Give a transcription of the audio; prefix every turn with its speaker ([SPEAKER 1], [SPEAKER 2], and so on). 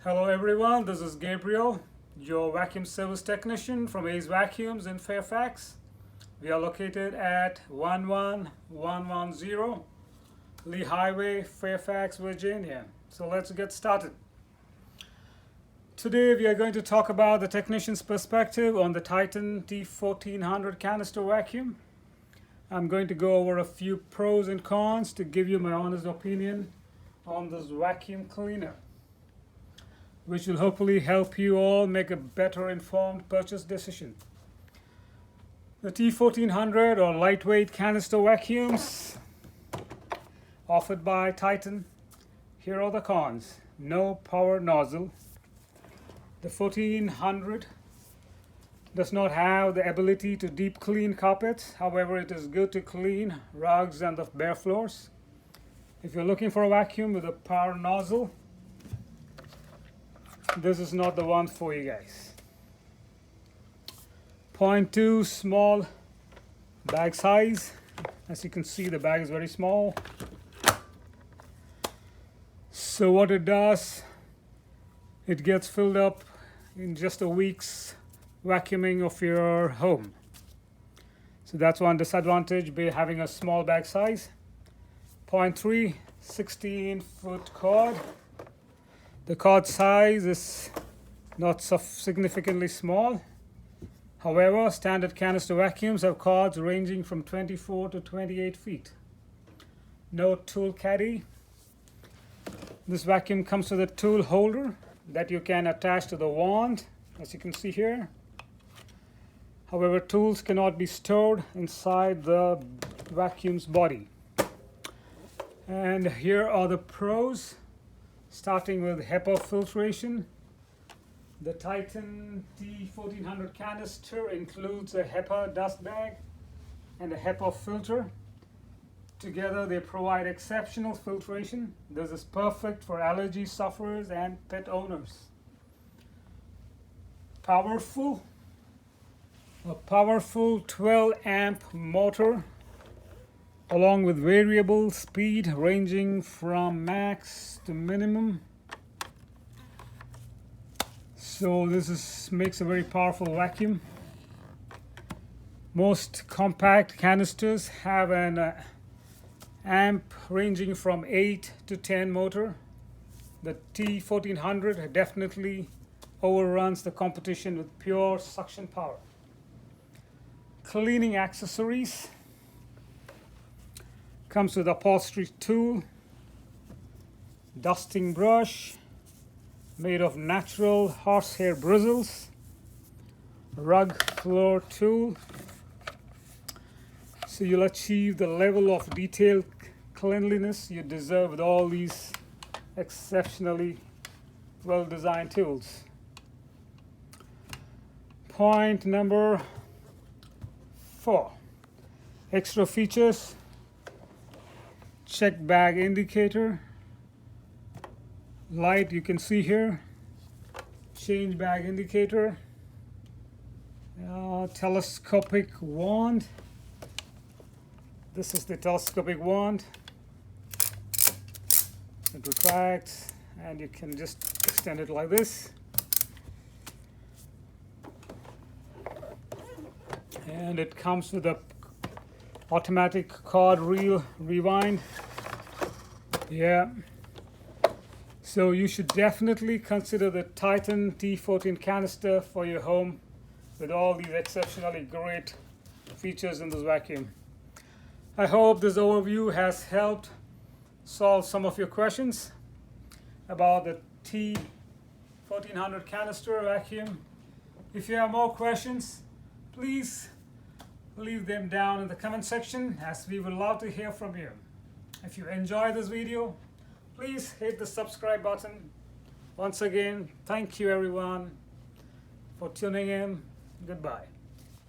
[SPEAKER 1] Hello everyone, this is Gabriel, your vacuum service technician from AceVacuums in Fairfax. We are located at 11110 Lee Highway, Fairfax, Virginia. So let's get started. Today we are going to talk about the technician's perspective on the Titan T1400 Canister vacuum. I'm going to go over a few pros and cons to give you my honest opinion on this vacuum cleaner, which will hopefully help you all make a better informed purchase decision. The T1400 or lightweight canister vacuums offered by Titan. Here are the cons. No power nozzle. The 1400 does not have the ability to deep clean carpets. However, it is good to clean rugs and the bare floors. If you're looking for a vacuum with a power nozzle, this is not the one for you guys. Point 2, small bag size. As you can see, the bag is very small. So what it does, it gets filled up in just a week's vacuuming of your home. So that's one disadvantage by having a small bag size. Point 3, 16-foot cord. The cord size is not so significantly small. However, standard canister vacuums have cords ranging from 24 to 28 feet. No tool caddy. This vacuum comes with a tool holder that you can attach to the wand, as you can see here. However, tools cannot be stored inside the vacuum's body. And here are the pros. Starting with HEPA filtration. The Titan T1400 canister includes a HEPA dust bag and a HEPA filter. Together they provide exceptional filtration. This is perfect for allergy sufferers and pet owners. A powerful 12 amp motor along with variable speed ranging from max to minimum. So this makes a very powerful vacuum. Most compact canisters have an amp ranging from 8 to 10 motor. The T1400 definitely overruns the competition with pure suction power. Cleaning accessories. Comes with upholstery tool, dusting brush made of natural horsehair bristles, rug floor tool. So you'll achieve the level of detailed cleanliness you deserve with all these exceptionally well designed tools. Point number 4, extra features. Check bag indicator, light you can see here, change bag indicator, telescopic wand. This is the telescopic wand. It retracts and you can just extend it like this. And it comes with a automatic cord reel rewind. Yeah, so you should definitely consider the Titan T14 canister for your home with all these exceptionally great features in this vacuum. I hope this overview has helped solve some of your questions about the T1400 canister vacuum. If you have more questions, please leave them down in the comment section, as we would love to hear from you. If you enjoy this video, please hit the subscribe button. Once again, thank you everyone for tuning in. Goodbye.